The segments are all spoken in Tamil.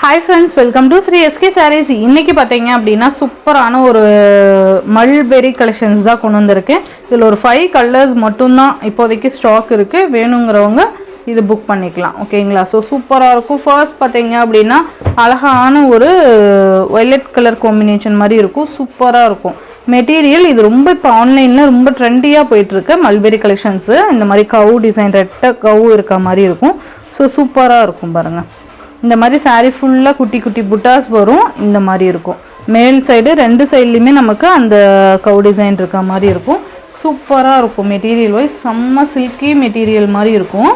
Hi friends, welcome to Sri SK Sarees. இன்னைக்கு பாத்தீங்க அப்படினா சூப்பரான ஒரு மல்பெரி கலெக்ஷன்ஸ் தான் கொண்டு வந்திருக்கேன். இதுல ஒரு 5 கலர்ஸ் மட்டும் தான் இப்போதைக்கு ஸ்டாக் இருக்கு. வேணும்ங்கறவங்க இது புக் பண்ணிக்கலாம். ஓகேங்களா? சோ சூப்பரா இருக்கும். ஃபர்ஸ்ட் பாத்தீங்க அப்படினா அழகான ஒரு வயலட் கலர் காம்பினேஷன் மாதிரி இருக்கும். சூப்பரா இருக்கும். மெட்டீரியல் இது ரொம்ப இப்ப ஆன்லைன்ல ரொம்ப ட்ரெண்டியா போயிட்டு இருக்கு மல்பெரி கலெக்ஷன்ஸ். இந்த மாதிரி கவ் டிசைன் ரெட்ட கவ் இருக்க மாதிரி இருக்கும். சோ சூப்பரா இருக்கும் பாருங்க. இந்த மாதிரி saree ஃபுல்லா குட்டி குட்டி புட்டாஸ் வரும். இந்த மாதிரி இருக்கும். மேல் சைடு ரெண்டு சைடுலயுமே நமக்கு அந்த கவ் டிசைன் இருக்க மாதிரி இருக்கும். சூப்பரா இருக்கும். மெட்டீரியல் வைஸ் செம்ம சில்கி மெட்டீரியல் மாதிரி இருக்கும்.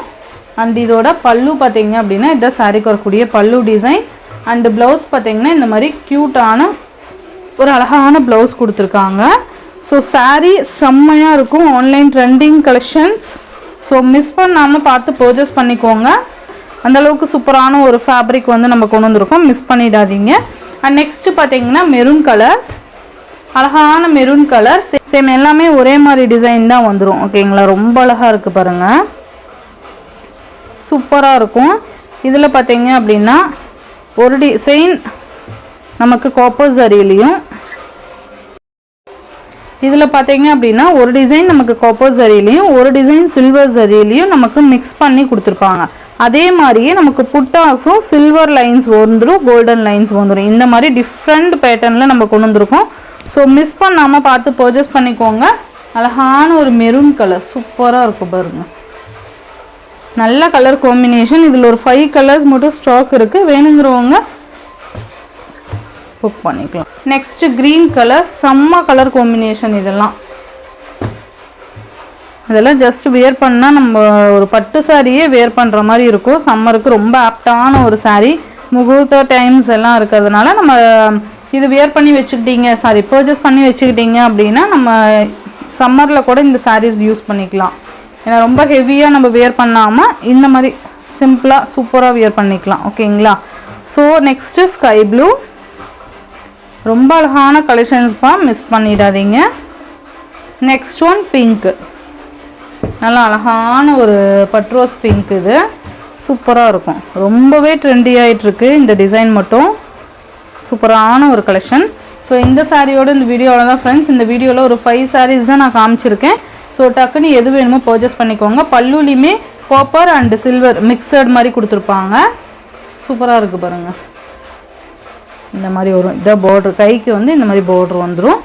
அண்ட் இதோட பல்லு பாத்தீங்க அப்படினா இந்த சாரிக்கு வரக்கூடிய பல்லு டிசைன் அண்ட் ப்ளவுஸ் பாத்தீங்கன்னா இந்த மாதிரி கியூட்டான ஒரு அழகான ப்ளவுஸ் கொடுத்துருக்காங்க. ஸோ saree செம்மையா இருக்கும். Online trending collections. So miss பண்ணாமல் பார்த்து பர்ச்சேஸ் பண்ணிக்கோங்க. அந்த அளவுக்கு சூப்பரான ஒரு ஃபேப்ரிக் வந்து நம்ம கொண்டு வந்திருக்கோம். மிஸ் பண்ணிடாதீங்க. அண்ட் நெக்ஸ்ட் பார்த்தீங்கன்னா மெரூன் கலர், அழகான மெரூன் கலர். சேம் எல்லாமே ஒரே மாதிரி டிசைன் தான் வந்துடும். ஓகேங்களா? ரொம்ப அழகாக இருக்குது பாருங்கள். சூப்பராக இருக்கும். இதில் பார்த்தீங்க அப்படின்னா ஒரு டிசைன் நமக்கு காப்பர் ஜரியிலையும், இதில் பார்த்தீங்க அப்படின்னா ஒரு டிசைன் நமக்கு காப்பர் ஜரியிலையும் ஒரு டிசைன் சில்வர் ஜரியிலையும் நமக்கு மிக்ஸ் பண்ணி கொடுத்துருப்பாங்க. அதே மாதிரியே நமக்கு புட்டாஸும் சில்வர் லைன்ஸ் வந்துடும், கோல்டன் லைன்ஸ் வந்துடும். இந்த மாதிரி டிஃப்ரெண்ட் பேட்டர்னில் நம்ம கொண்டு வந்திருக்கோம். ஸோ மிஸ் பண்ணாமல் பார்த்து பர்ச்சேஸ் பண்ணிக்கோங்க. அழகான ஒரு மெரூன் கலர் சூப்பராக இருக்கும் பாருங்க. நல்ல கலர் காம்பினேஷன். இதில் ஒரு 5 கலர்ஸ் மட்டும் ஸ்டாக் இருக்குது. வேணுங்கிறவங்க புக் பண்ணிக்கலாம். நெக்ஸ்ட் க்ரீன் கலர், செம்ம கலர் காம்பினேஷன். இதெல்லாம் ஜஸ்ட் வியர் பண்ணால் நம்ம ஒரு பட்டு சாரியே வியர் பண்ணுற மாதிரி இருக்கும். சம்மருக்கு ரொம்ப ஆப்டான ஒரு சாரீ. முகூர்த்த டைம்ஸ் எல்லாம் இருக்கிறதுனால நம்ம இது வியர் பண்ணி வச்சுக்கிட்டீங்க, பர்ச்சேஸ் பண்ணி வச்சுக்கிட்டீங்க அப்படின்னா நம்ம சம்மரில் கூட இந்த சாரீஸ் யூஸ் பண்ணிக்கலாம். ஏன்னா ரொம்ப ஹெவியாக நம்ம வியர் பண்ணாமல் இந்த மாதிரி சிம்பிளாக சூப்பராக வியர் பண்ணிக்கலாம். ஓகேங்களா? ஸோ நெக்ஸ்ட்டு ஸ்கை ப்ளூ, ரொம்ப அழகான கலெக்ஷன்ஸ்ப்பா, மிஸ் பண்ணிடாதீங்க. நெக்ஸ்ட் ஒன் பிங்க்கு, நல்லா அழகான ஒரு பட்ரோஸ் பிங்க். இது சூப்பராக இருக்கும். ரொம்பவே ட்ரெண்டி ஆகிட்டுருக்கு இந்த டிசைன் மட்டும். சூப்பரான ஒரு கலெக்ஷன். ஸோ இந்த சாரியோட இந்த வீடியோவில் தான் ஃப்ரெண்ட்ஸ், இந்த வீடியோவில் ஒரு 5 சாரீஸ் தான் நான் காமிச்சிருக்கேன். ஸோ டக்குன்னு எது வேணுமோ பர்ச்சேஸ் பண்ணிக்கோங்க. பல்லுலையுமே காப்பர் அண்ட் சில்வர் மிக்சட் மாதிரி கொடுத்துருப்பாங்க. சூப்பராக இருக்குது பாருங்கள். இந்த மாதிரி வரும். இதை பார்டர் கைக்கு வந்து இந்த மாதிரி பார்டர் வந்துடும்.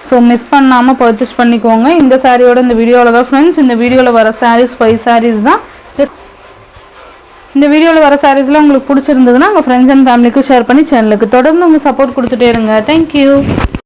ஸோ மிஸ் பண்ணாமல் பர்ச்சேஸ் பண்ணிக்கோங்க. இந்த சாரியோட இந்த வீடியோவில் தான் ஃப்ரெண்ட்ஸ், இந்த வீடியோவில் வர சாரீஸ் 5 சாரீஸ் தான். இந்த வீடியோவில் வர சாரீஸ்லாம் உங்களுக்கு பிடிச்சிருந்ததுன்னா உங்கள் ஃப்ரெண்ட்ஸ் அண்ட் ஃபேமிலிக்கு ஷேர் பண்ணி சேனலுக்கு தொடர்ந்து உங்கள் சப்போர்ட் கொடுத்துட்டே இருங்க. தேங்க்யூ.